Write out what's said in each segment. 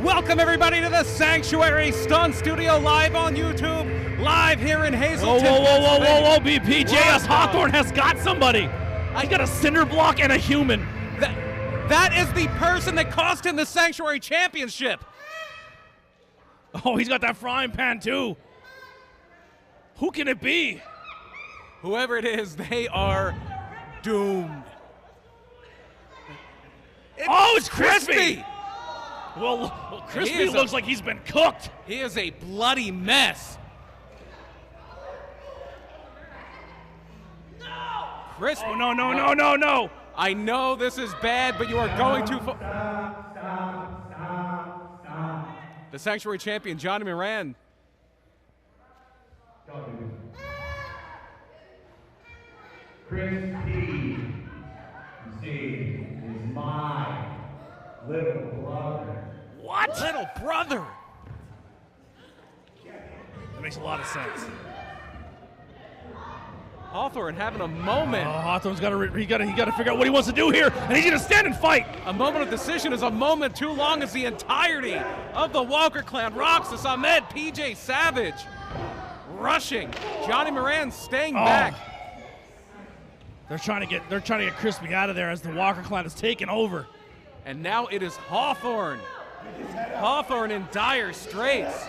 Welcome everybody to the Sanctuary Stunt Studio, live on YouTube, live here in Hazleton. Whoa, BP. J.S. Hawthorne has got somebody. He's got a cinder block and a human. That is the person that cost him the Sanctuary Championship. Oh, he's got that frying pan too. Who can it be? Whoever it is, they are doomed. It's Crispy. Well, Crispy looks like he's been cooked. He is a bloody mess. No! Crispy. Oh, no. I know this is bad, but you are going too far. Stop. The Sanctuary Champion, Johnny Moran. Crispy, see, is my little brother. What? Little brother. That makes a lot of sense. Hawthorne having a moment. Oh, Hawthorne's got to figure out what he wants to do here, and he's going to stand and fight. A moment of decision is a moment too long as the entirety of the Walker clan, Roxas, Ahmed, PJ Savage, rushing. Johnny Moran staying back. They're trying to get Crispy out of there as the Walker clan is taking over. And now it is Hawthorne. Hawthorne in dire straits.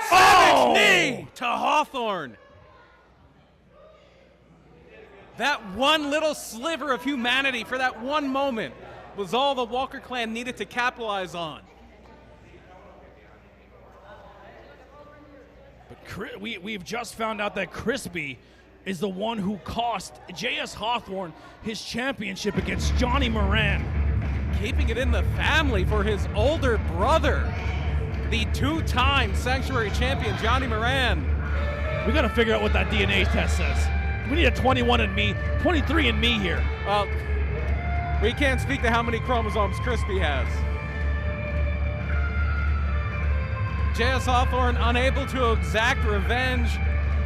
Savage knee to Hawthorne. That one little sliver of humanity for that one moment was all the Walker clan needed to capitalize on. But we've just found out that Crispy is the one who cost J.S. Hawthorne his championship against Johnny Moran. Keeping it in the family for his older brother, the two-time Sanctuary Champion Johnny Moran. We got to figure out what that DNA test says. We need a 23andMe here. Well, we can't speak to how many chromosomes Crispy has. J.S. Hawthorne unable to exact revenge,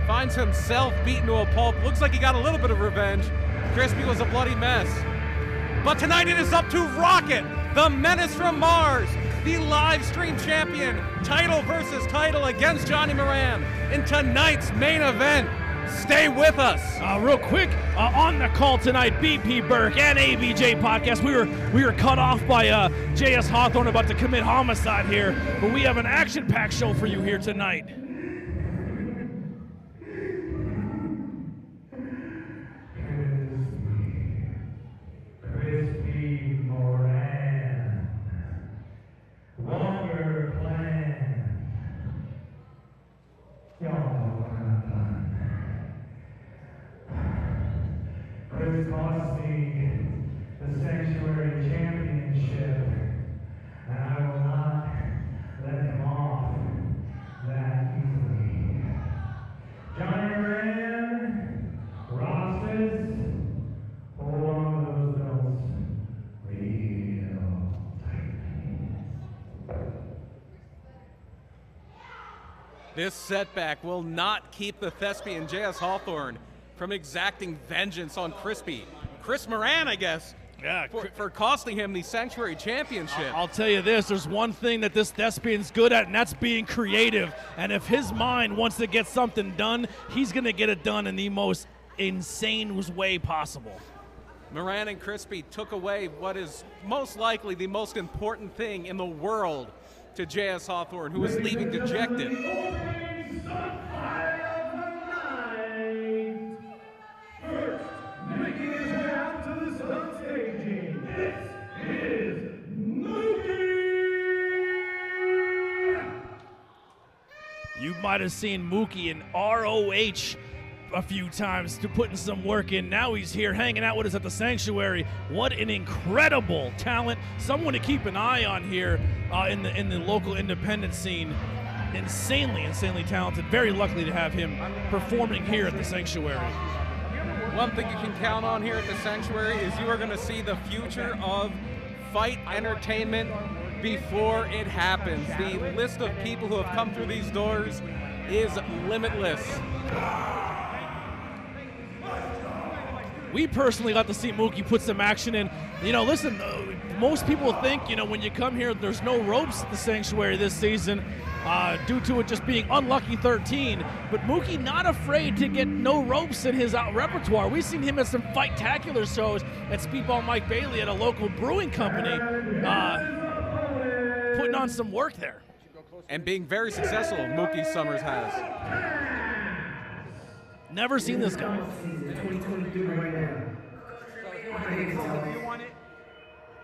finds himself beaten to a pulp. Looks like he got a little bit of revenge. Crispy was a bloody mess. But tonight it is up to Rocket, the Menace from Mars, the live stream champion, title versus title against Johnny Moran in tonight's main event. Stay with us. Real quick, on the call tonight, BP Burke and ABJ Podcast. We were cut off by J.S. Hawthorne about to commit homicide here, but we have an action-packed show for you here tonight. Crispy Moran. Walker clan. Y'all know what I've done. Chris cost me the Sanctuary Championship, and I will not let him off that easily. Johnny Moran, Roxas, hold on to those belts real tight. This setback will not keep the thespian J.S. Hawthorne from exacting vengeance on Crispy. Chris Moran, I guess, for costing him the Sanctuary Championship. I'll tell you this, there's one thing that this thespian's good at, and that's being creative. And if his mind wants to get something done, he's going to get it done in the most insane way possible. Moran and Crispy took away what is most likely the most important thing in the world to J.S. Hawthorne, who is leaving dejected. You might have seen Mookie in ROH a few times to putting some work in. Now he's here hanging out with us at the Sanctuary. What an incredible talent. Someone to keep an eye on here in the local independent scene. Insanely talented. Very lucky to have him performing here at the Sanctuary. one thing you can count on here at the Sanctuary is you are going to see the future of fight entertainment before it happens. The list of people who have come through these doors is limitless. We personally got to see Mookie put some action in. You know, listen, most people think, you know, when you come here, there's no ropes at the Sanctuary this season due to it just being unlucky 13. But Mookie not afraid to get no ropes in his repertoire. We've seen him at some fight-tacular shows at Speedball Mike Bailey at a local brewing company, putting on some work there. And being very successful, Mookie Summers has. Never seen this guy.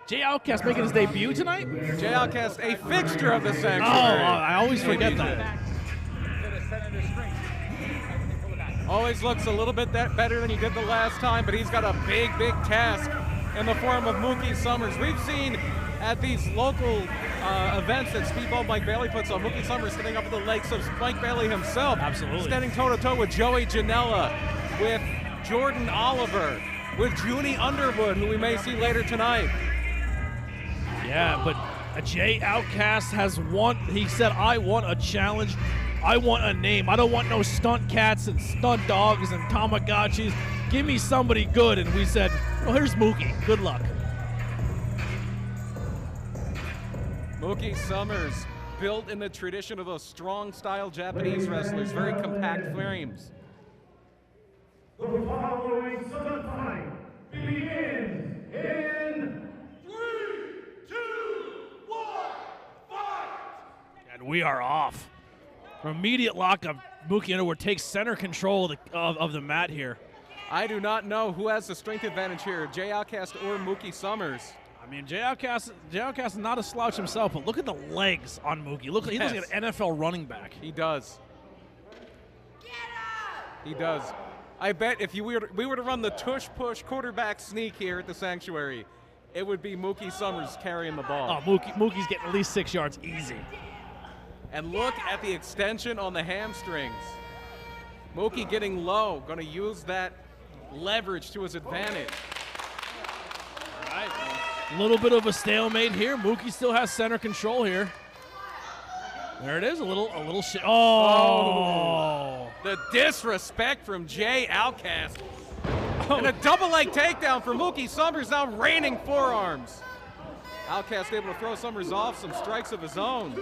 Jay Outcast making his debut tonight? Jay Outcast, a fixture of the Oh, Sanctuary. I always forget that. Always looks a little bit better than he did the last time, but he's got a big, big task in the form of Mookie Summers. We've seen at these local events that Speedball Mike Bailey puts on, Mookie Summers standing up at the likes of Mike Bailey himself. Absolutely. Standing toe-to-toe with Joey Janela, with Jordan Oliver, with Junie Underwood, who we may see later tonight. Yeah, but Jay Outcast has won. He said, I want a challenge. I want a name. I don't want no stunt cats and stunt dogs and Tamagotchis. Give me somebody good. And we said, well, here's Mookie. Good luck. Mookie Summers, built in the tradition of those strong-style Japanese wrestlers, very compact frames. The following stunt fight begins in 3, 2, 1, fight! And we are off. From immediate lock of Mookie Underwood takes center control of the mat here. I do not know who has the strength advantage here, Jay Outcast or Mookie Summers. I mean, Jay Outcast is not a slouch himself, but look at the legs on Mookie. Look, he looks like an NFL running back. He does. He does. I bet if we were to run the tush-push quarterback sneak here at the Sanctuary, it would be Mookie Summers carrying the ball. Oh, Mookie's getting at least 6 yards easy. And look at the extension on the hamstrings. Mookie getting low, going to use that leverage to his advantage. All right. A little bit of a stalemate here. Mookie still has center control here. There it is, a little shit. Oh! The disrespect from Jay Outcast. And a double leg takedown for Mookie Summers, now raining forearms. Outcast able to throw Summers off, some strikes of his own.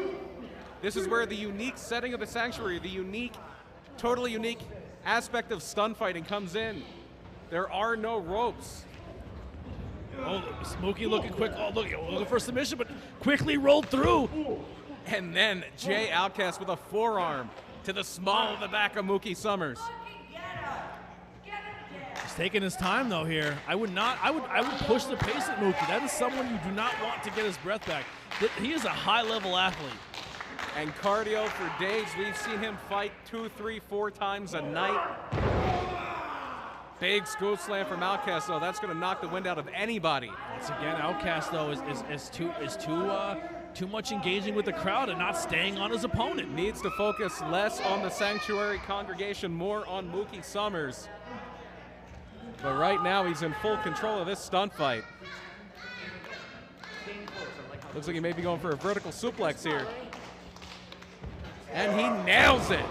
This is where the unique setting of the Sanctuary, the unique, totally unique aspect of stun fighting comes in. There are no ropes. Oh, Mookie looking quick. Oh, looking for submission, but quickly rolled through. And then Jay Outcast with a forearm to the small of the back of Mookie Summers. He's taking his time though here. I would push the pace at Mookie. That is someone you do not want to get his breath back. He is a high-level athlete. And cardio for days. We've seen him fight 2, 3, 4 times a night. Big scoop slam from Outcast, though. That's going to knock the wind out of anybody. Once again, Outcast though is too much engaging with the crowd and not staying on his opponent. Needs to focus less on the Sanctuary congregation, more on Mookie Summers. But right now, he's in full control of this stunt fight. Looks like he may be going for a vertical suplex here. And he nails it.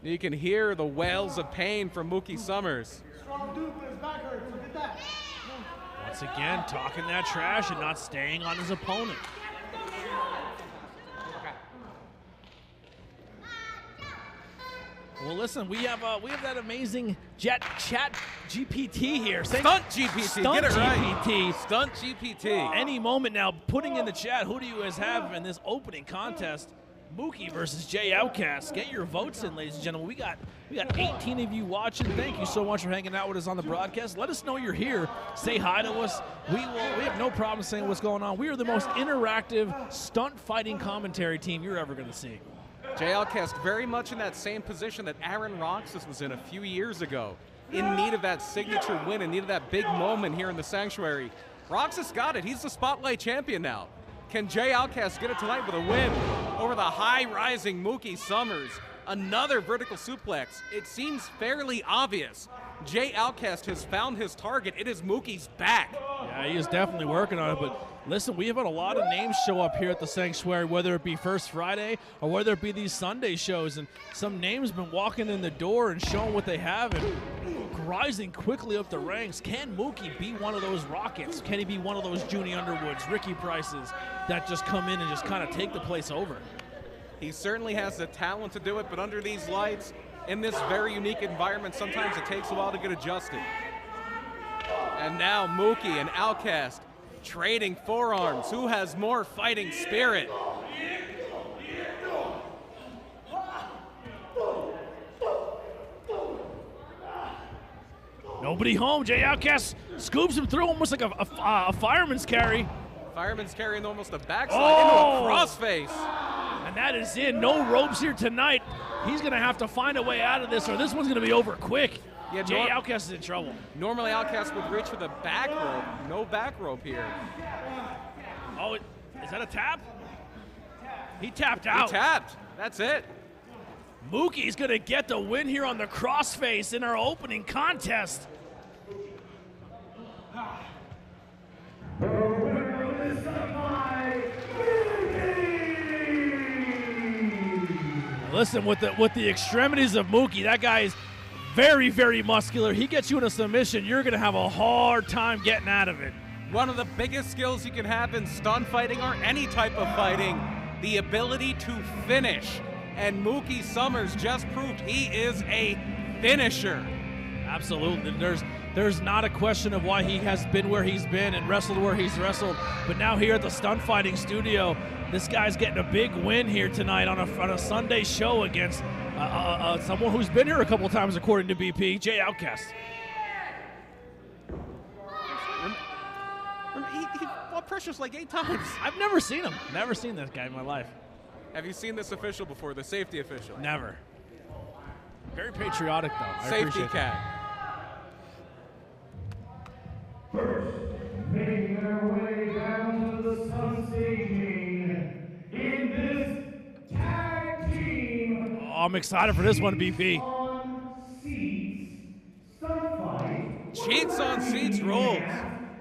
You can hear the wails of pain from Mookie Summers. Once again, talking that trash and not staying on his opponent. Well, listen, we have that amazing chat GPT here. Stunt GPT, Stunt get it right. GPT. Stunt GPT. Any moment now, putting in the chat, who do you guys have in this opening contest? Mookie versus Jay Outcast. Get your votes in, ladies and gentlemen. We got 18 of you watching. Thank you so much for hanging out with us on the broadcast. Let us know you're here. Say hi to us. We have no problem saying what's going on. We are the most interactive stunt fighting commentary team you're ever going to see. Jay Outcast very much in that same position that Aaron Roxas was in a few years ago. In need of that signature win, in need of that big moment here in the Sanctuary. Roxas got it. He's the Spotlight champion now. Can Jay Outcast get it tonight with a win over the high-rising Mookie Summers? Another vertical suplex. It seems fairly obvious. Jay Outcast has found his target. It is Mookie's back. Yeah, he is definitely working on it, but listen, we have had a lot of names show up here at the Sanctuary, whether it be First Friday or whether it be these Sunday shows, and some names been walking in the door and showing what they have and rising quickly up the ranks. Can Mookie be one of those Rockets? Can he be one of those Junie Underwoods, Ricky Prices that just come in and just kind of take the place over? He certainly has the talent to do it, but under these lights, in this very unique environment, sometimes it takes a while to get adjusted. And now Mookie and Outcast trading forearms. Who has more fighting spirit? Nobody home. Jay Outcast scoops him through almost like a fireman's carry. Fireman's carrying almost a backslide into a crossface. And that is in. No ropes here tonight. He's going to have to find a way out of this, or this one's going to be over quick. Yeah, Jay Outcast is in trouble. Normally Outcast would reach for the back rope. No back rope here. Oh, is that a tap? He tapped out. He tapped. That's it. Mookie's going to get the win here on the crossface in our opening contest. Listen, with the extremities of Mookie, that guy is very, very muscular. He gets you in a submission, you're going to have a hard time getting out of it. One of the biggest skills you can have in stunt fighting or any type of fighting, the ability to finish. And Mookie Summers just proved he is a finisher. Absolutely. There's not a question of why he has been where he's been and wrestled where he's wrestled. But now here at the Stunt Fighting Studio, this guy's getting a big win here tonight on a Sunday show against someone who's been here a couple times, according to BP, Jay Outcast. He fought Precious like 8 times. I've never seen him. Never seen this guy in my life. Have you seen this official before, the safety official? Never. Very patriotic, though. Safety cat. First, making their way down to the sun staging in this tag team. Oh, I'm excited for this one, BP. On seats, stunt fight. Cheats on seats rules.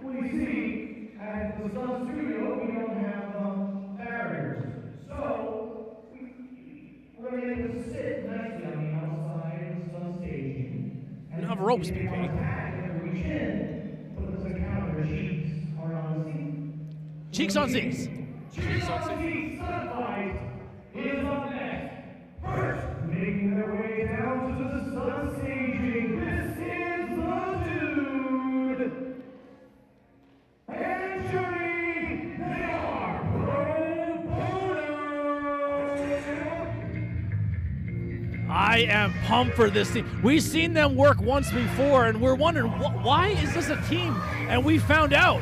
We see at the Stunt Studio we don't have barriers, so we're going to be able to sit nicely on the outside of the stunt staging. You don't have ropes, BP. Cheeks on seats. Cheeks on seats. Sunfight is up next. First, making their way down to the stunt staging. This is the Dude and Johnny. They are pro bono. I am pumped for this team. We've seen them work once before, and we're wondering, why is this a team? And we found out.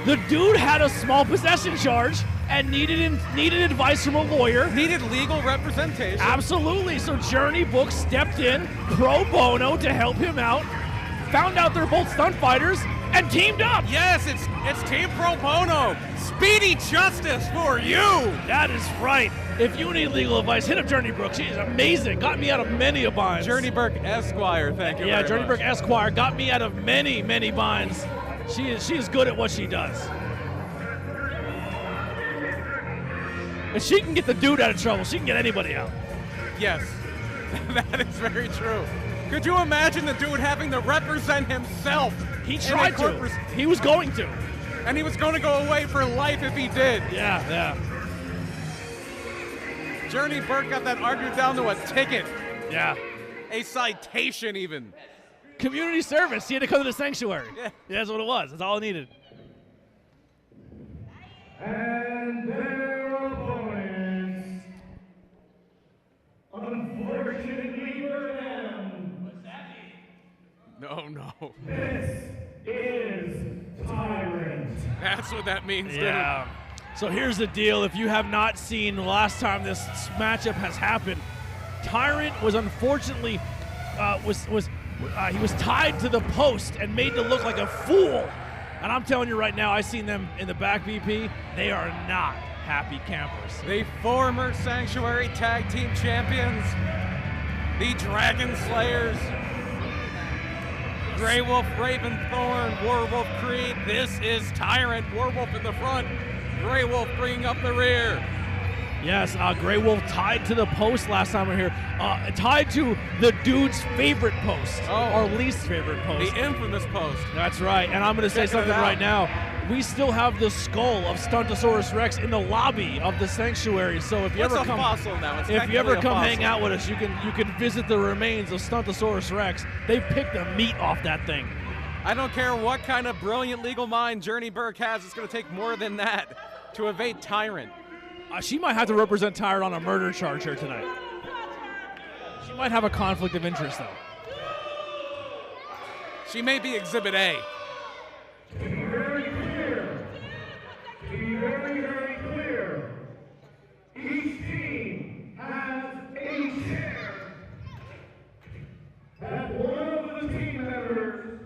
The Dude had a small possession charge and needed advice from a lawyer. Needed legal representation. Absolutely. So Journey Books stepped in pro bono to help him out. Found out they're both stunt fighters and teamed up. Yes, it's Team Pro Bono. Speedy justice for you. That is right. If you need legal advice, hit up Journey Brooks. She is amazing. Got me out of many a binds. Journey Burke Esquire, thank you. Yeah, very Journey much. Burke Esquire got me out of many, many binds. She is good at what she does. If she can get the Dude out of trouble, she can get anybody out. Yes, that is very true. Could you imagine the Dude having to represent himself? He tried to. He was going to. And he was going to go away for life if he did. Yeah. Journey Burke got that argued down to a ticket. Yeah. A citation even. Community service. He had to come to the Sanctuary. Yeah. That's what it was. That's all it needed. And their opponents, unfortunately for them, what's that mean? No. This is Tyrant. That's what that means, Yeah. dude. So here's the deal. If you have not seen the last time this matchup has happened, Tyrant was unfortunately he was tied to the post and made to look like a fool. And I'm telling you right now, I seen them in the back, BP. They are not happy campers. The former Sanctuary Tag Team Champions, the Dragon Slayers, Grey Wolf, Raventhorn, Werewolf Creed. This is Tyrant. Werewolf in the front, Grey Wolf bringing up the rear. Yes, Grey Wolf tied to the post last time we were here. Tied to the dude's favorite post, or least favorite post. The infamous post. That's right, and I'm going to say something right now. We still have the skull of Stuntosaurus Rex in the lobby of the Sanctuary. So if you ever come, fossil now. if you ever come hang out with us, you can visit the remains of Stuntosaurus Rex. They picked the meat off that thing. I don't care what kind of brilliant legal mind Journey Burke has. It's going to take more than that to evade Tyrant. She might have to represent Tyrant on a murder charge here tonight. She might have a conflict of interest, though. She may be Exhibit A. To be very clear, each team has a chair that one of the team members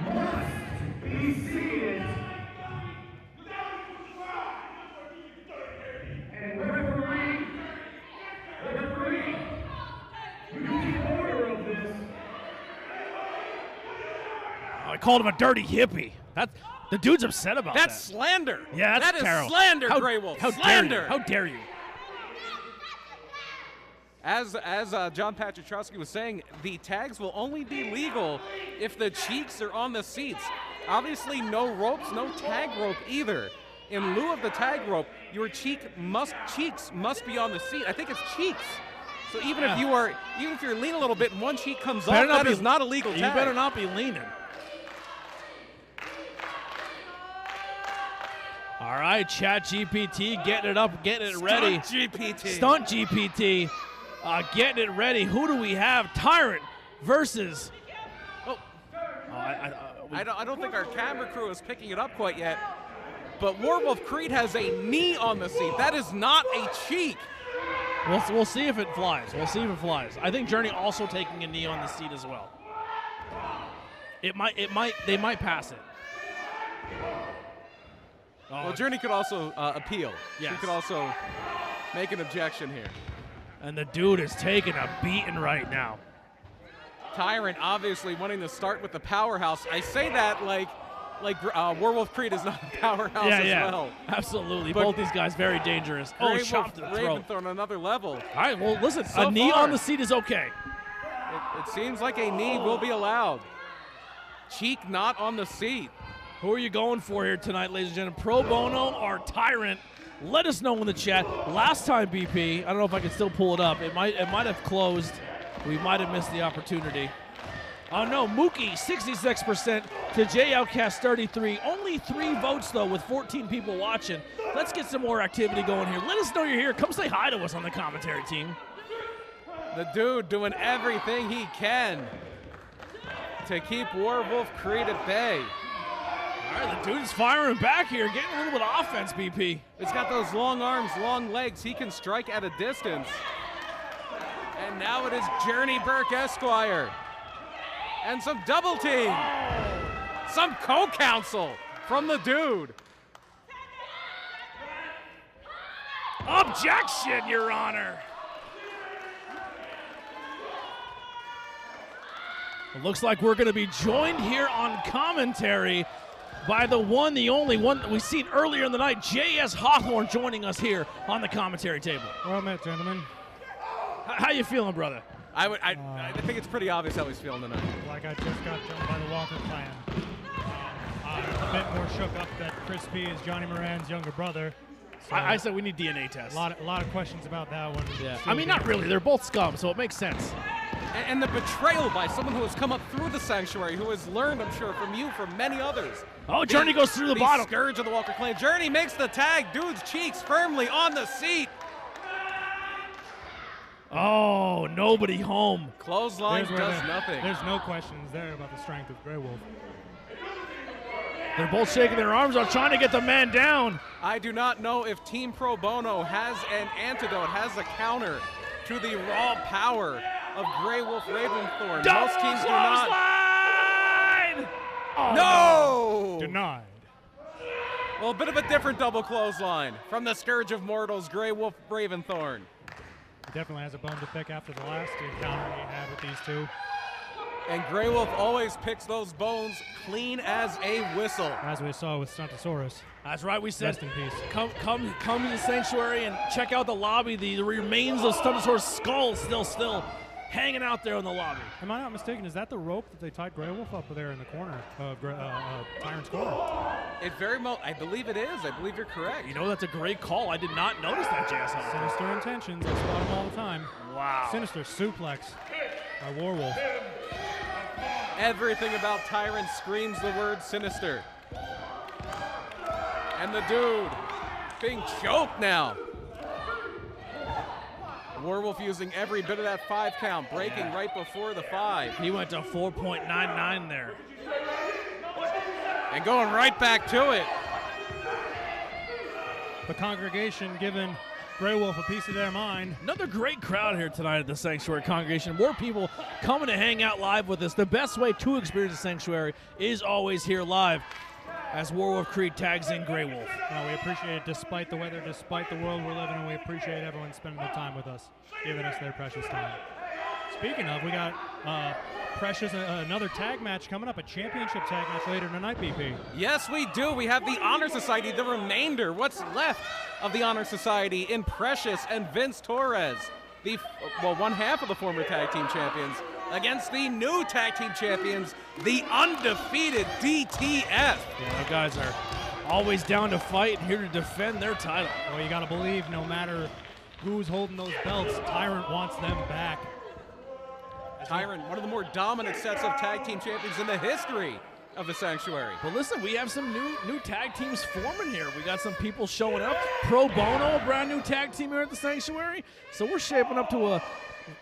must be seated. And referee, you keep order of this. I called him a dirty hippie. The dude's upset about that. That's slander. Yeah, that's that is terrible. slander, Grey Wolf. Slander. How dare you? As John Patrick Trusky was saying, the tags will only be legal if the cheeks are on the seats. Obviously, no ropes, no tag rope either. In lieu of the tag rope, your cheeks must be on the seat. I think it's cheeks. So even if you're leaning a little bit and one cheek comes off, that is not a legal tag. You better not be leaning. All right, Chat GPT getting it up, getting it ready. Stunt GPT getting it ready. Who do we have? Tyrant versus. I don't think our camera crew is picking it up quite yet. But Werewolf Creed has a knee on the seat. That is not a cheek. We'll see if it flies. We'll see if it flies. I think Journey also taking a knee on the seat as well. They might pass it. Well, Journey could also appeal. Yes. She could also make an objection here. And the dude is taking a beating right now. Tyrant obviously wanting to start with the powerhouse. I say that like Werewolf Creed is not a powerhouse well. Absolutely. But both these guys very dangerous. Shot to the throat. Raventhorn on another level. All right, well, listen, So a knee far, on the seat is okay. It seems like a knee will be allowed. Cheek not on the seat. Who are you going for here tonight, ladies and gentlemen? Pro Bono or Tyrant? Let us know in the chat. Last time, BP, I don't know if I can still pull it up. It might have closed. We might have missed the opportunity. Oh no, Mookie 66% to J Outcast 33. Only 3 votes though, with 14 people watching. Let's get some more activity going here. Let us know you're here. Come say hi to us on the commentary team. The dude doing everything he can to keep Werewolf Creed at bay. All right, the dude's firing back here, getting a little bit of offense, BP. He's got those long arms, long legs. He can strike at a distance. And now it is Journey Burke Esquire. And some double team. Some co-counsel from the dude. Objection, Your Honor. It looks like we're going to be joined here on commentary by the one, the only one that we've seen earlier in the night, J.S. Hawthorne, joining us here on the commentary table. Well met, gentlemen. How you feeling, brother? I think it's pretty obvious how he's feeling tonight. Like I just got jumped by the Walker clan. I'm a bit more shook up that Chris P is Johnny Moran's younger brother. So I said we need DNA tests. A lot of questions about that one. Yeah. I mean, not really. They're both scum, so it makes sense. And the betrayal by someone who has come up through the Sanctuary, who has learned, I'm sure, from you, from many others. Oh, Journey goes through the bottom. Scourge of the Walker clan. Journey makes the tag. Dude's cheeks firmly on the seat. Oh, nobody home. Clothesline does nothing. There's no questions there about the strength of Grey Wolf. They're both shaking their arms out, trying to get the man down. I do not know if Team Pro Bono has an antidote, has a counter to the raw power of Grey Wolf Raventhorn. Most teams do not. Oh, no! Denied. Well, a bit of a different double clothesline from the Scourge of Mortals, Grey Wolf Raventhorn. He definitely has a bone to pick after the last encounter he had with these two. And Grey Wolf always picks those bones clean as a whistle. As we saw with Stuntosaurus. That's right, we said, Rest in peace. come to the Sanctuary and check out the lobby. The remains of Stuntosaurus' skull still hanging out there in the lobby. Am I not mistaken? Is that the rope that they tied Grey Wolf up there in the corner of Tyrant's corner? It very much, I believe it is. I believe you're correct. You know, that's a great call. I did not notice that, JSL. Sinister intentions. I spot them all the time. Wow. Sinister suplex by Warwolf. Everything about Tyrant screams the word sinister. And the dude being choked now. Warwolf using every bit of that 5 count, breaking right before the 5. He went to 4.99 there. And going right back to it. The congregation giving Grey Wolf a piece of their mind. Another great crowd here tonight at the Sanctuary congregation. More people coming to hang out live with us. The best way to experience the Sanctuary is always here live as Warwolf Creed tags in Grey Wolf. Well, we appreciate it despite the weather, despite the world we're living in. We appreciate everyone spending their time with us, giving us their precious time. Speaking of, we got precious another tag match coming up, a championship tag match later tonight, BP. Yes, we do. We have the Honor Society, the remainder, what's left of the Honor Society in Precious and Vince Torres, one half of the former tag team champions, against the new tag team champions, the undefeated DTF. Yeah, those guys are always down to fight and here to defend their title. Well, you got to believe no matter who's holding those belts, Tyrant wants them back. Tyrant, one of the more dominant sets of tag team champions in the history of the Sanctuary. But listen, we have some new tag teams forming here. We got some people showing up. Pro Bono, a brand new tag team here at the Sanctuary. So we're shaping up to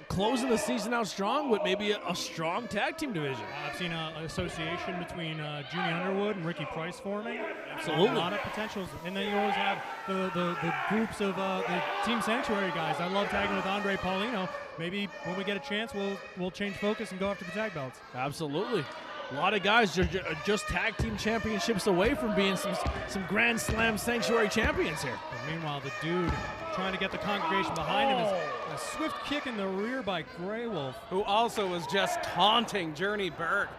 closing the season out strong with maybe a strong tag team division. I've seen an association between Junie Underwood and Ricky Price forming. Absolutely. A lot of potentials. And then you always have the groups of the Team Sanctuary guys. I love tagging with Andre Paulino. Maybe when we get a chance, we'll change focus and go after the tag belts. Absolutely. A lot of guys just tag team championships away from being some Grand Slam Sanctuary champions here. But meanwhile, the dude trying to get the congregation behind him is a swift kick in the rear by Grey Wolf. Who also was just taunting Journey Burke,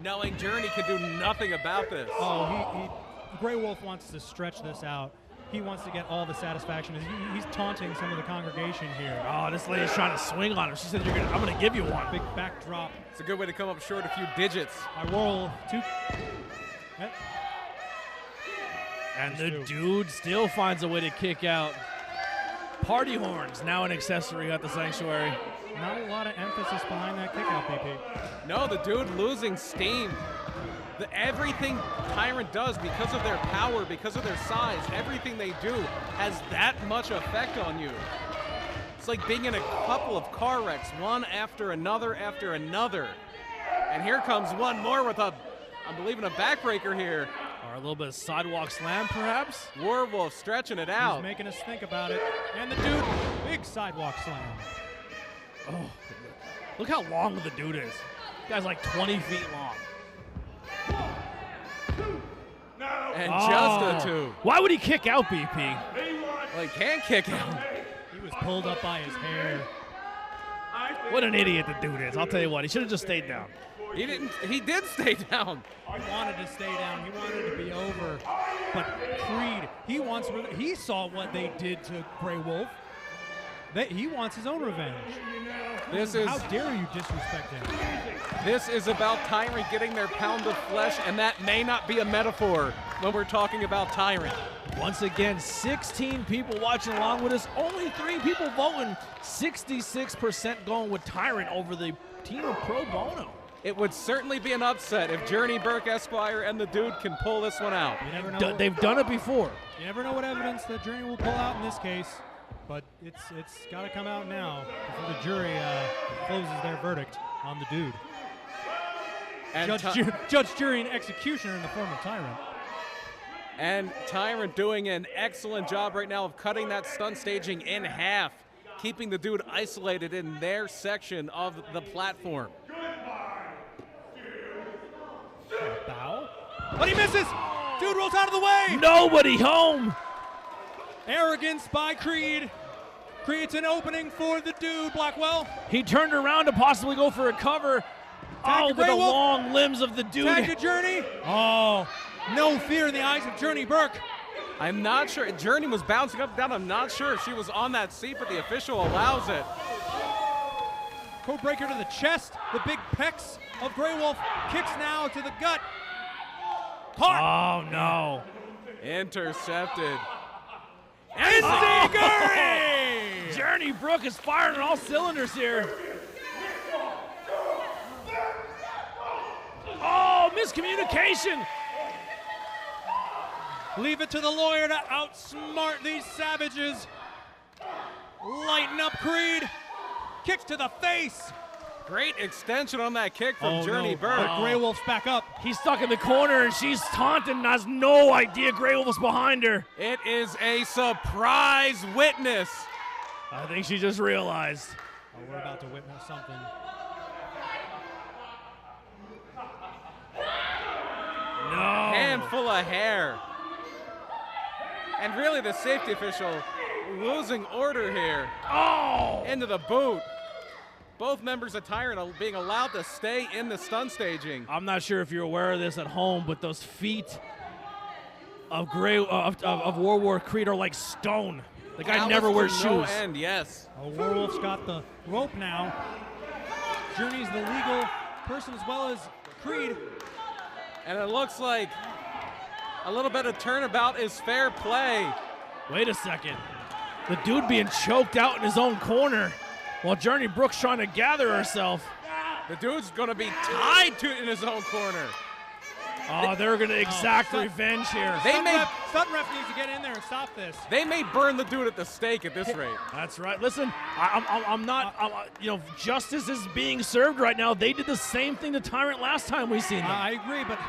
knowing Journey could do nothing about this. Oh, Grey Wolf wants to stretch this out. He wants to get all the satisfaction. He's taunting some of the congregation here. Oh, this lady's trying to swing on him. She said, I'm going to give you one. Big backdrop. It's a good way to come up short a few digits. I whirl two. And the dude still finds a way to kick out. Party horns, now an accessory at the Sanctuary. Not a lot of emphasis behind that kick out, BP. No, the dude losing steam. Everything Tyrant does, because of their power, because of their size, everything they do has that much effect on you. It's like being in a couple of car wrecks, one after another after another. And here comes one more with I'm believing a backbreaker here. Or a little bit of sidewalk slam, perhaps. Warwolf stretching it out. He's making us think about it. And the dude, big sidewalk slam. Oh, look how long the dude is. This guy's like 20 feet long. And just a 2. Why would he kick out, BP? Well, he can't kick out. He was pulled up by his hair. What an idiot the dude is. I'll tell you what, he should have just stayed down. He didn't. He did stay down. He wanted to stay down. He wanted it to be over. But Creed, he saw what they did to Grey Wolf. He wants his own revenge. How dare you disrespect him? This is about Tyrant getting their pound of flesh, and that may not be a metaphor when we're talking about Tyrant. Once again, 16 people watching along with us. Only 3 people voting. 66% going with Tyrant over the team of Pro Bono. It would certainly be an upset if Journey Burke Esquire and the dude can pull this one out. You never know. They've done it before. You never know what evidence the Journey will pull out in this case, but it's got to come out now before the jury closes their verdict on the dude. And Judge, jury, and executioner in the form of Tyrant. And Tyrant doing an excellent job right now of cutting that stunt staging in half, keeping the dude isolated in their section of the platform. Bow. But he misses! Dude rolls out of the way. Nobody home. Arrogance by Creed creates an opening for the dude, Blackwell. He turned around to possibly go for a cover. Tag Oh, to with the Grey Wolf. long limbs of the dude. Tag to Journey. Oh, no fear in the eyes of Journey Burke. I'm not sure. Journey was bouncing up and down. I'm not sure if she was on that seat, but the official allows it. Codebreaker to the chest. The big pecs of Grey Wolf. Kicks now to the gut. Caught. Oh, no. Intercepted. Enzuigiri! Journey Brooke is firing on all cylinders here. Oh, miscommunication. Leave it to the lawyer to outsmart these savages. Lighten up Creed. Kicks to the face. Great extension on that kick from Journey no. Burke. But Grey Wolf's back up. He's stuck in the corner, and she's taunting and has no idea Grey Wolf is behind her. It is a surprise witness. I think she just realized. Oh, we're about to witness something. No. Handful of hair. And really the safety official losing order here. Oh! Into the boot. Both members of Tyrant being allowed to stay in the stun staging. I'm not sure if you're aware of this at home, but those feet of War Creed are like stone. The guy never wears No shoes. end, yes. Oh, Werewolf's got the rope now. Journey's the legal person as well as Creed. And it looks like a little bit of turnabout is fair play. Wait a second. The dude being choked out in his own corner while Journey Brooks trying to gather herself. The dude's gonna be tied to in his own corner. Oh, they're gonna exact revenge here. Stunt ref needs to get in there and stop this. They may burn the dude at the stake at this rate. That's right. Listen, I'm not, justice is being served right now. They did the same thing to Tyrant last time we seen them. I agree, but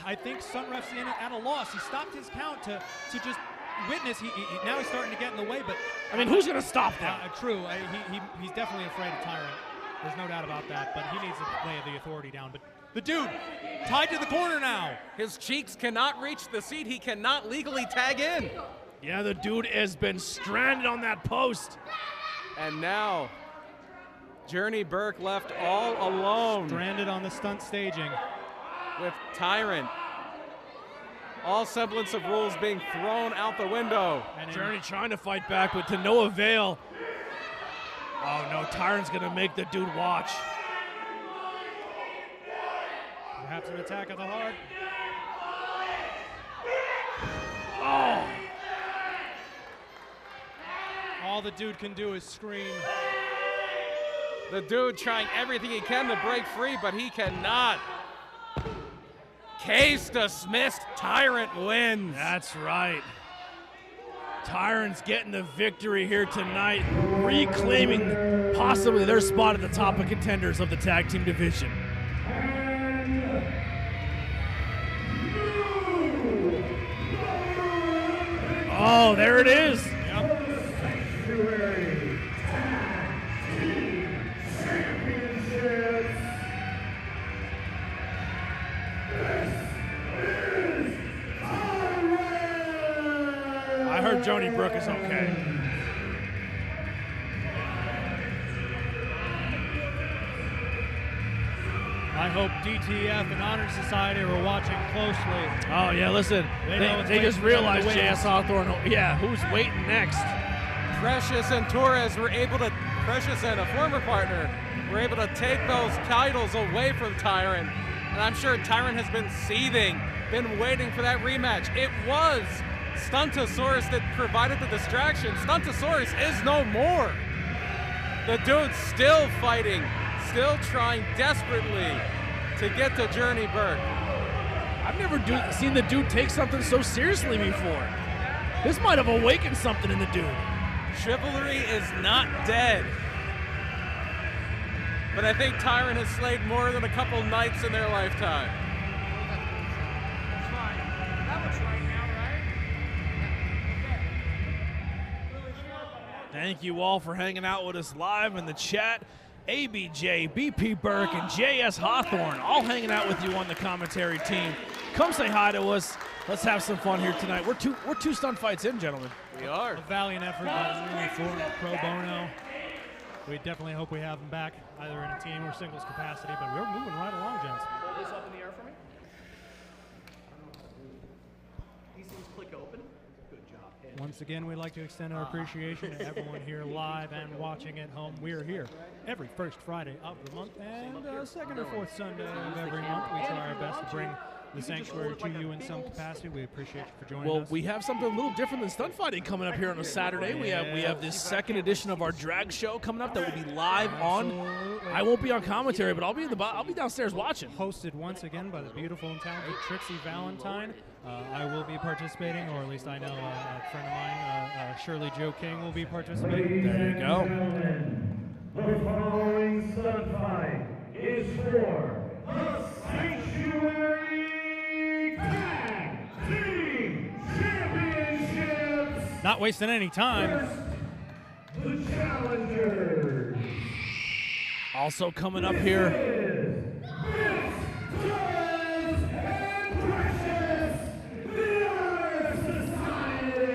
I think Stunt ref's in it at a loss. He stopped his count to just witness. Now he's starting to get in the way, but I mean, who's gonna stop that? True. He's definitely afraid of Tyrant. There's no doubt about that, but he needs to lay the authority down. But the dude tied to the corner now. His cheeks cannot reach the seat. He cannot legally tag in. Yeah, the dude has been stranded on that post. And now, Journey Burke left all alone. Stranded on the stunt staging. With Tyrant. All semblance of rules being thrown out the window. And Journey trying to fight back, but to no avail. Oh no, Tyrant's gonna make the dude watch. Perhaps an attack of the heart. Oh! All the dude can do is scream. The dude trying everything he can to break free, but he cannot. Case dismissed. Tyrant wins. That's right. Tyrant's getting the victory here tonight, reclaiming possibly their spot at the top of contenders of the tag team division. Oh, there it is. I heard Johnny Brooke is okay. I hope DTF and Honor Society are watching closely. Oh, yeah, listen, they just realized J.S. Hawthorne, who's waiting next? Precious and Torres were able to, Precious and a former partner, were able to take those titles away from Tyrant. And I'm sure Tyrant has been seething, been waiting for that rematch. It was Stuntosaurus that provided the distraction. Stuntosaurus is no more. The dude's still fighting, still trying desperately to get to Journey Burke. I've never seen the dude take something so seriously before. This might have awakened something in the dude. Chivalry is not dead. But I think Tyrant has slayed more than a couple knights in their lifetime. Thank you all for hanging out with us live in the chat. ABJ, BP Burke, and JS Hawthorne all hanging out with you on the commentary team. Come say hi to us. Let's have some fun here tonight. We're two stunt fights in, gentlemen. We are. A valiant effort by the newly formed pro bono. We definitely hope we have him back, either in a team or singles capacity, but we're moving right along, gents. Hold this up in the air for me. These things click open. Good job. Once again, we'd like to extend our appreciation to everyone here live and watching at home. We're here every first Friday of the month and second or fourth Sunday of every month. We try our best to bring the Sanctuary to you in some capacity. We appreciate you for joining us. Well, we have something a little different than stunt fighting coming up here on a Saturday. We have this second edition of our drag show coming up that will be live on. I won't be on commentary, but I'll be downstairs watching. Hosted once again by the beautiful and talented Trixie Valentine. I will be participating, or at least I know a friend of mine, Shirley Joe King, will be participating. There you go. The following stunt fight is for the Sanctuary Tag Team Championships. Not wasting any time. The challengers. Also coming up here. Vince Torres and Precious, the Honor Society.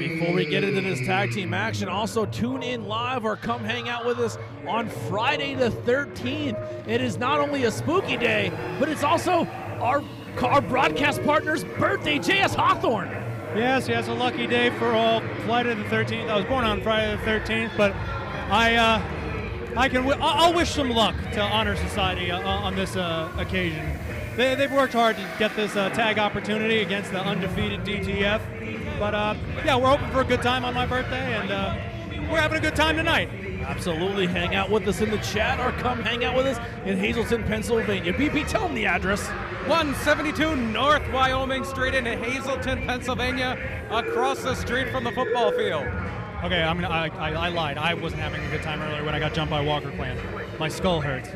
Before we get into this tag team action, also tune in live or come hang out with us on Friday the 13th. It is not only a spooky day, but it's also our broadcast partner's birthday, J.S. Hawthorne. Yes, a lucky day for all. Friday the 13th. I was born on Friday the 13th, but I'll wish some luck to Honor Society on this occasion. They've worked hard to get this tag opportunity against the undefeated DTF. But yeah, we're hoping for a good time on my birthday, and we're having a good time tonight. Absolutely. Hang out with us in the chat or come hang out with us in Hazleton, Pennsylvania. BP, tell them the address. 172 North Wyoming Street in Hazleton, Pennsylvania, across the street from the football field. Okay, I lied. I wasn't having a good time earlier when I got jumped by Walker Clan. My skull hurts.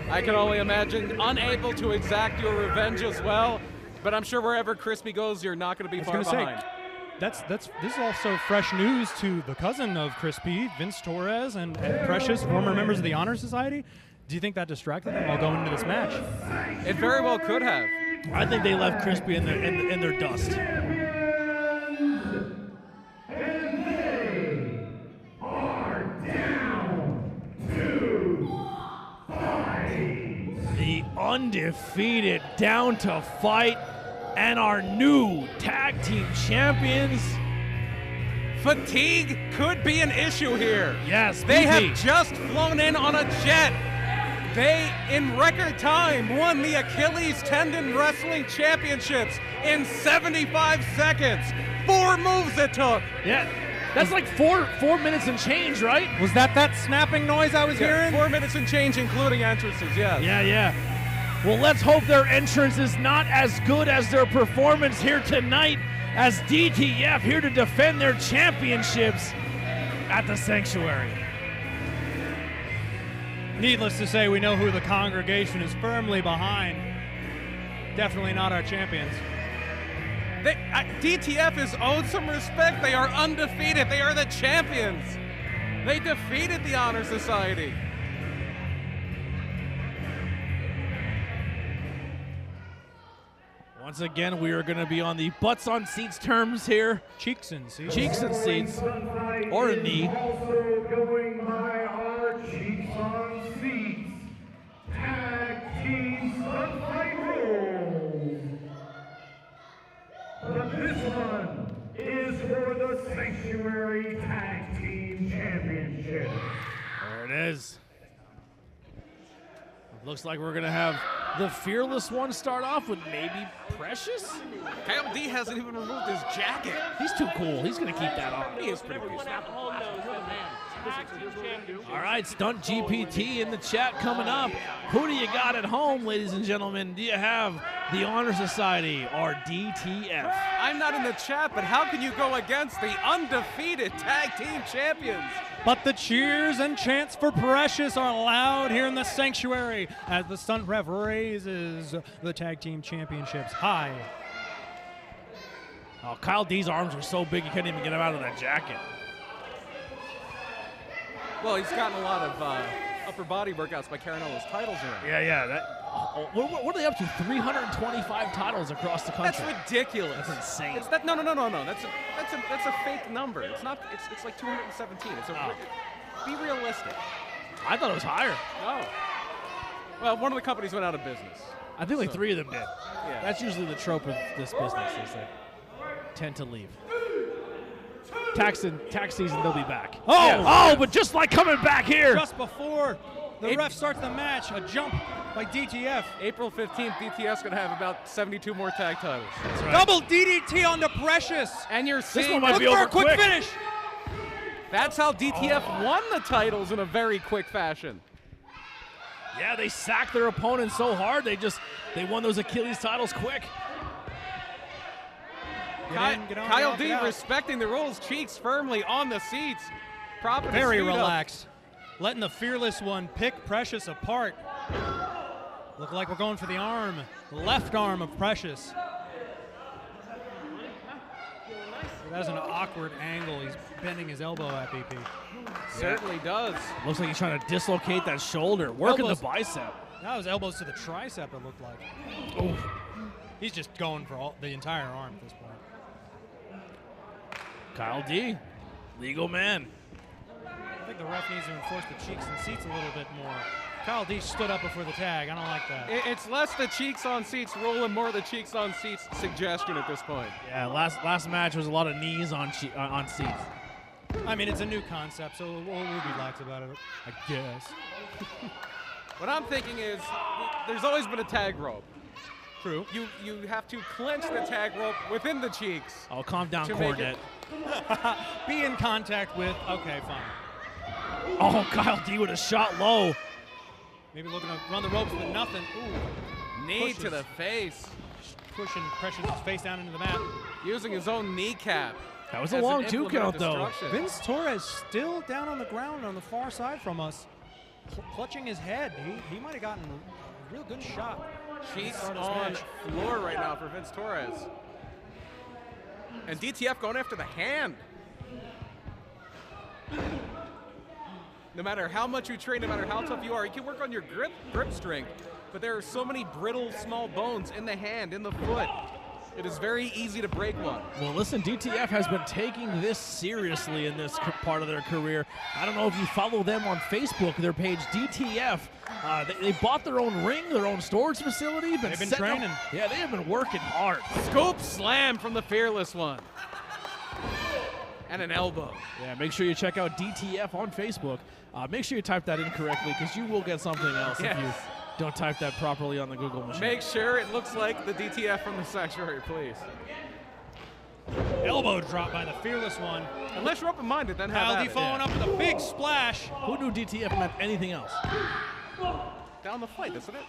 I can only imagine, unable to exact your revenge as well, but I'm sure wherever Crispy goes, you're not going to be far behind. This is also fresh news to the cousin of Crispy, Vince Torres, and Precious, former members of the Honor Society. Do you think that distracted them while going into this match? It very well could have. I think they left Crispy in their dust. And they are down to 5. The undefeated down to fight and our new tag team champions. Fatigue could be an issue here. Yes, they BP. have just flown in on a jet. They, in record time, won the Achilles Tendon Wrestling Championships in 75 seconds. 4 moves it took. Yeah, that's like four minutes and change, right? Was that snapping noise I was hearing? 4 minutes and change, including entrances, yes. Yeah. Well, let's hope their entrance is not as good as their performance here tonight, as DTF here to defend their championships at the Sanctuary. Needless to say, we know who the congregation is firmly behind. Definitely not our champions. DTF is owed some respect. They are undefeated. They are the champions. They defeated the Honor Society. Once again, we are going to be on the butts on seats terms here. Cheeks and seats. Cheeks and seats. Or a knee. Also going by our cheeks on seats. Tag team stunt fight rules. But this one is for the Sanctuary Tag Team Championship. There it is. Looks like we're going to have the fearless one start off with maybe Precious? Kyle D hasn't even removed his jacket. He's too cool. He's going to keep that on. He is pretty cool. All right, Stunt GPT in the chat coming up. Who do you got at home, ladies and gentlemen? Do you have the Honor Society or DTF? I'm not in the chat, but how can you go against the undefeated tag team champions? But the cheers and chants for Precious are loud here in the Sanctuary as the stunt ref raises the tag team championships high. Oh, Kyle D's arms are so big he couldn't even get him out of that jacket. Well, he's gotten a lot of upper body workouts by carrying all those titles around. Yeah. What are they up to? 325 titles across the country. That's ridiculous. That's insane. It's that, no. That's a fake number. It's not. It's like 217. Be realistic. I thought it was higher. No. Well, one of the companies went out of business. I think like 3 of them did. Yeah. That's usually the trope of this business, is they tend to leave. Tax season, they'll be back. But just like coming back here. Just before the ref starts the match, a jump by DTF. April 15th, DTF's going to have about 72 more tag titles. That's right. Double DDT on the Precious. And you're This seeing one might be Look for over a quick finish. that's how DTF won the titles in a very quick fashion. Yeah, they sacked their opponent so hard, they won those Achilles titles quick. Kyle D respecting the rules, cheeks firmly on the seats. Propping his Very feet up. relaxed. Letting the fearless one pick Precious apart. Look like we're going for the arm. Left arm of Precious. That's an awkward angle. He's bending his elbow at BP. Certainly does. Looks like he's trying to dislocate that shoulder, working Elbows. the bicep. That was elbows to the tricep, it looked like. Oh. He's just going for the entire arm at this point. Kyle D, legal man. I think the ref needs to enforce the cheeks and seats a little bit more. Kyle D stood up before the tag. I don't like that. It's less the cheeks on seats rule and more the cheeks on seats suggestion at this point. Yeah, last match was a lot of knees on seats. I mean, it's a new concept, so we'll be lax about it, I guess. What I'm thinking is, there's always been a tag rope. True. You have to clench the tag rope within the cheeks. Oh, calm down, To make Cornette. Be in contact with, okay, fine. Oh, Kyle D with a shot low. Maybe looking to run the ropes, but nothing. Ooh. Knee Pushes. to the face. Pushing Precious' face down into the mat. Using his own kneecap. That was a as long an 2 implement count, of though. destruction. Vince Torres still down on the ground on the far side from us, clutching his head. He might have gotten a real good shot. Cheeks Start his on match. floor right now for Vince Torres. And DTF going after the hand. No matter how much you train, no matter how tough you are, you can work on your grip strength, but there are so many brittle small bones in the hand, in the foot. It is very easy to break one. Well, listen, DTF has been taking this seriously in this part of their career. I don't know if you follow them on Facebook, their page DTF. They bought their own ring, their own storage facility. They've been setting up- training. Yeah, they have been working hard. Scoop slam from the fearless one. And an elbow. Yeah, make sure you check out DTF on Facebook. Make sure you type that in correctly, because you will get something else if you Yes. don't type that properly on the Google machine. Make sure it looks like the DTF from the Sanctuary, please. Elbow drop by the fearless one. Unless you're open-minded, then have Kyle at D it. following up with a big splash. Who knew DTF meant anything else? Down the fight, isn't it?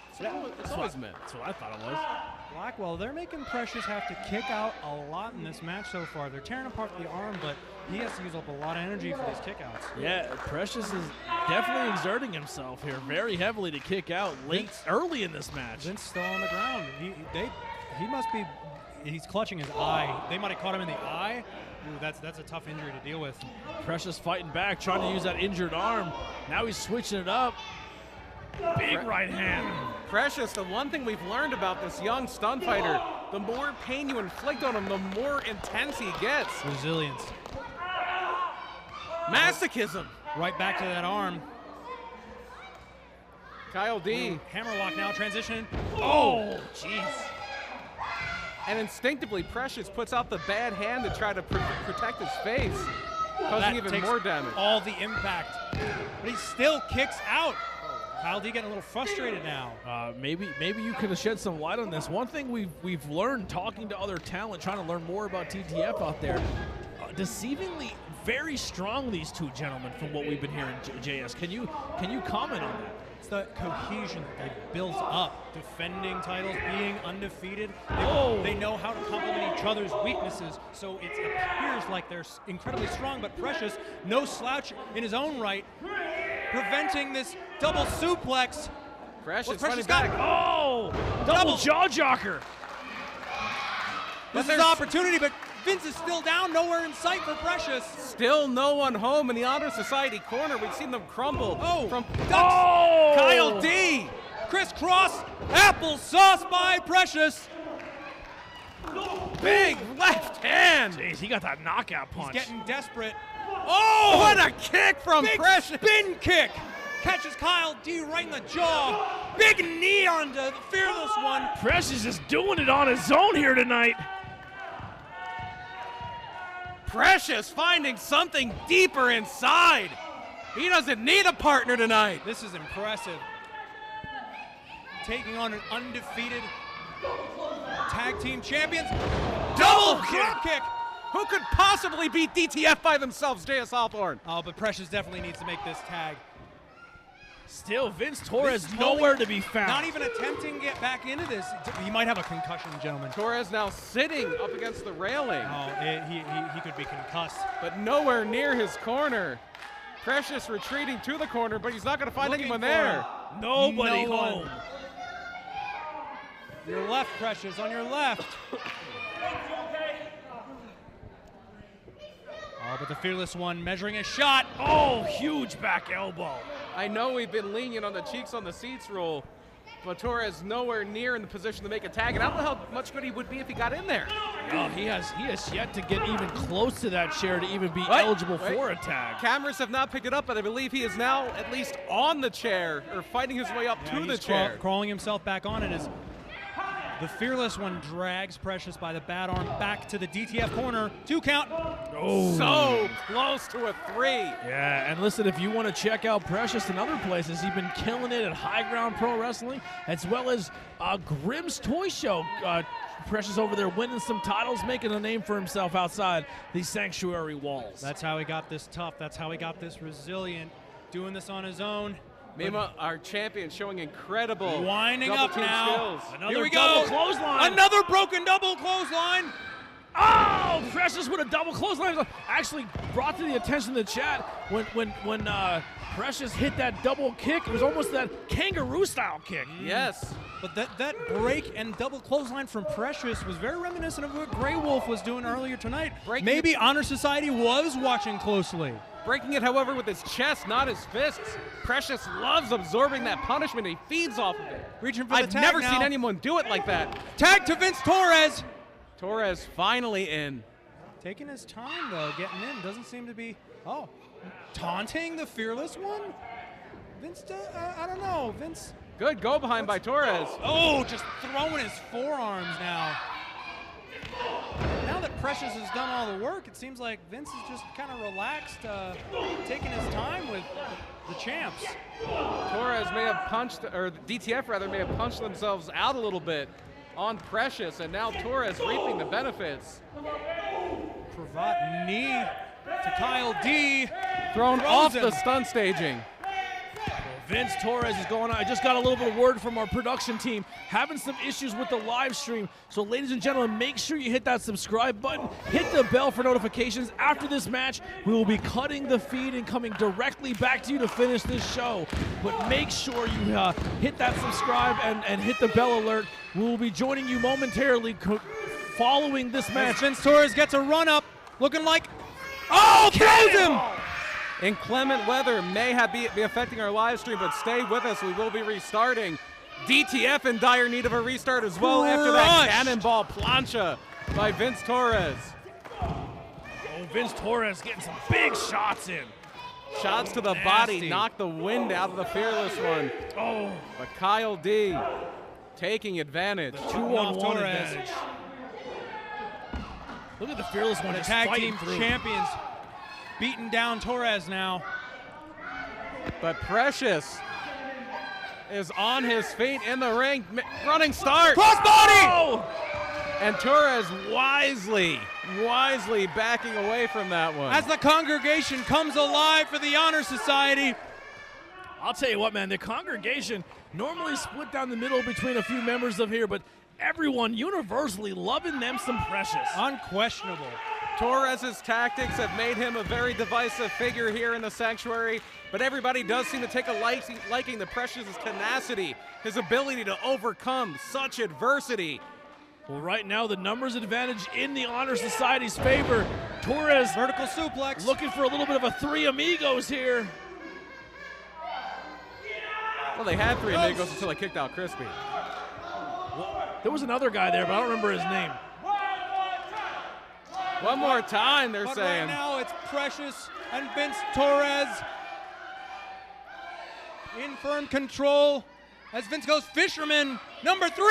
It's always meant. That's what I thought it was. Blackwell, they're making Precious have to kick out a lot in this match so far. They're tearing apart the arm, but he has to use up a lot of energy for these kickouts. Yeah, Precious is definitely exerting himself here very heavily to kick out early in this match. Vince still on the ground. He must be. He's clutching his eye. They might have caught him in the eye. Ooh, that's a tough injury to deal with. Precious fighting back, trying to use that injured arm. Now he's switching it up. Big right hand. Precious, the one thing we've learned about this young stunt fighter, the more pain you inflict on him, the more intense he gets. Resilience. Masochism. Right back to that arm. Kyle D. Hammerlock now transitioning. Oh, jeez. And instinctively, Precious puts out the bad hand to try to protect his face, causing That even takes more damage. all the impact. But he still kicks out. Kyle D getting a little frustrated now. Maybe you could have shed some light on this. One thing we've learned talking to other talent, trying to learn more about TTF out there, deceivingly very strong, these two gentlemen, from what we've been hearing. JS, can you comment on that? It's the cohesion that they've built up, defending titles, being undefeated. They know how to complement each other's weaknesses, so it appears like they're incredibly strong, but Precious, no slouch in his own right, preventing this double suplex. Precious Precious running got back. Oh, double jaw jocker. This is an opportunity, but Vince is still down, nowhere in sight for Precious. Still no one home in the Honor Society corner. We've seen them crumble from Kyle D. Crisscross applesauce by Precious. Big left hand. Jeez, he got that knockout punch. He's getting desperate. Oh, what a kick from Big Precious. spin kick. Catches Kyle D right in the jaw. Big knee onto the Fearless One. Precious is doing it on his own here tonight. Precious finding something deeper inside. He doesn't need a partner tonight. This is impressive. Taking on an undefeated tag team champions. Double drop kick. Who could possibly beat DTF by themselves, J.S. Hawthorne? Oh, but Precious definitely needs to make this tag. Still, Vince Torres nowhere to be found. Not even attempting to get back into this. He might have a concussion, gentlemen. Torres now sitting up against the railing. Oh, he could be concussed. But nowhere near his corner. Precious retreating to the corner, but he's not going to find anyone there. Nobody No one. home. Your left, Precious, on your left. Oh, but the Fearless One measuring a shot. Oh, huge back elbow. I know we've been lenient on the cheeks on the seats rule, but Torres nowhere near in the position to make a tag, and I don't know how much good he would be if he got in there. Oh, he has yet to get even close to that chair to even be eligible for a tag. Cameras have not picked it up, but I believe he is now at least on the chair, or fighting his way up to the chair. Crawling himself back on it as the Fearless One drags Precious by the bad arm back to the DTF corner. 2 count. Oh. So close to a 3. Yeah, and listen, if you want to check out Precious in other places, he's been killing it at High Ground Pro Wrestling, as well as Grimm's Toy Show. Precious over there winning some titles, making a name for himself outside the Sanctuary walls. That's how he got this tough. That's how he got this resilient. Doing this on his own. Meanwhile, our champion showing incredible Winding up double team now. skills. Here we double go. clothesline. Another broken double clothesline. Oh, Precious with a double clothesline. Actually brought to the attention of the chat when Precious hit that double kick. It was almost that kangaroo style kick. Yes. But that break and double clothesline from Precious was very reminiscent of what Grey Wolf was doing earlier tonight. Maybe Honor Society was watching closely. Breaking it, however, with his chest, not his fists. Precious loves absorbing that punishment. He feeds off of it. Reaching for I've the tag never now. seen anyone do it like that. Tag to Vince Torres. Torres finally in. Taking his time, though, getting in. Doesn't seem to be, Taunting the Fearless One? Vince, I don't know. Vince. Good go behind by Torres. Oh, just throwing his forearms now. Now that Precious has done all the work, it seems like Vince is just kind of relaxed, taking his time with the champs. Torres may have punched, or the DTF rather, may have punched themselves out a little bit on Precious, and now Torres reaping the benefits. Cravat knee to Kyle D. Thrown off the stunt staging. Vince Torres is going on. I just got a little bit of word from our production team, having some issues with the live stream. So ladies and gentlemen, make sure you hit that subscribe button, hit the bell for notifications. After this match, we will be cutting the feed and coming directly back to you to finish this show. But make sure you hit that subscribe and hit the bell alert. We will be joining you momentarily following this match. Vince Torres gets a run up, looking like, throws him! Inclement weather may be affecting our live stream, but stay with us. We will be restarting. DTF in dire need of a restart as well after that cannonball plancha by Vince Torres. Oh, Vince Torres getting some big shots in. Shots to the body, knock the wind out of the Fearless One. Oh, But Kyle D taking advantage. 2-on-1 advantage. Look at the Fearless One. The just tag fighting team through. champions beating down Torres now. But Precious is on his feet in the ring. Running start. Crossbody! Oh! And Torres wisely backing away from that one. As the congregation comes alive for the Honor Society. I'll tell you what, man, the congregation normally split down the middle between a few members of here, but everyone universally loving them some Precious. Unquestionable. Torres's tactics have made him a very divisive figure here in the Sanctuary, but everybody does seem to take a liking to Precious's tenacity, his ability to overcome such adversity. Well, right now, the numbers advantage in the Honor Society's favor. Torres Vertical suplex. looking for a little bit of a three amigos here. Well, they had three amigos until they kicked out Crispy. There was another guy there, but I don't remember his name. One more time, they're But saying. right now it's Precious and Vince Torres in firm control as Vince goes Fisherman, number 3.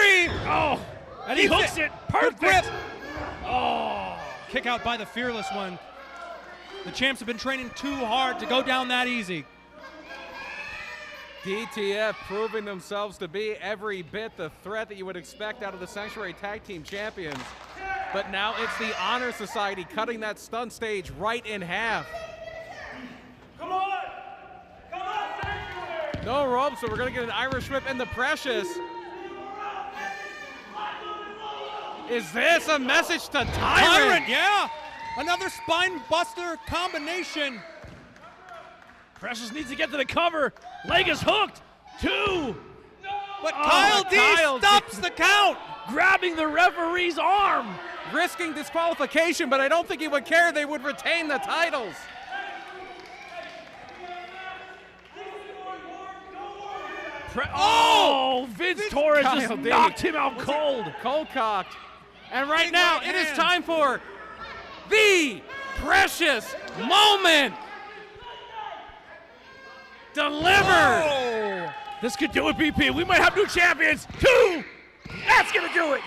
Oh, and he hooks it. Perfect. Good grip. Oh. Kick out by the Fearless One. The champs have been training too hard to go down that easy. DTF proving themselves to be every bit the threat that you would expect out of the Sanctuary Tag Team Champions. But now it's the Honor Society cutting that stunt stage right in half. Come on! Come on, Sanctuary! No rope, so we're going to get an Irish whip and the Precious. Is this a message to Tyrant? Yeah. Another spine buster combination. Precious needs to get to the cover. Leg is hooked. 2. But Kyle D stops the count. Grabbing the referee's arm. Risking disqualification, but I don't think he would care. They would retain the titles. Vince Torres just Kyle D. knocked him out cold. Cold-cocked. And right now, it is hands. time for the precious moment. Delivered. Oh. This could do it, BP. We might have new champions. 2. That's going to do it.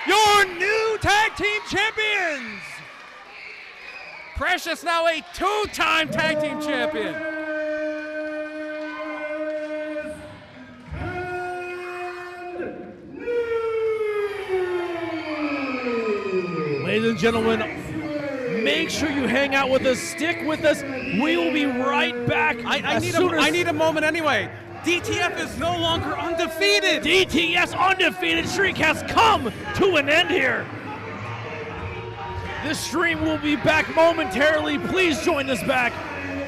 Your new tag team champions. Precious now a 2-time tag team champion. Ladies and gentlemen, make sure you hang out with us. Stick with us. We will be right back. I need a moment anyway. DTF is no longer undefeated. DTS undefeated streak has come to an end here. This stream will be back momentarily. Please join us back.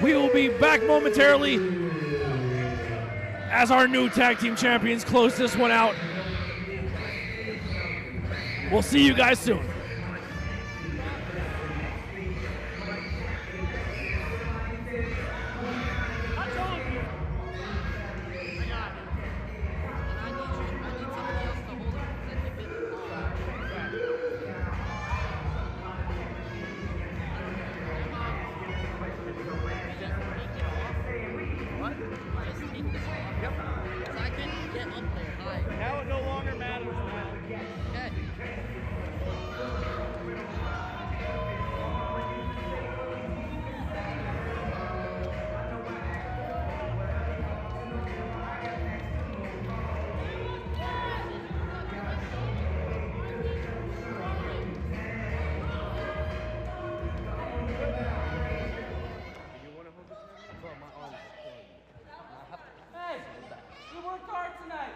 We will be back momentarily as our new tag team champions close this one out. We'll see you guys soon. Now it no longer matters, man. Okay. Hey, you worked hard tonight.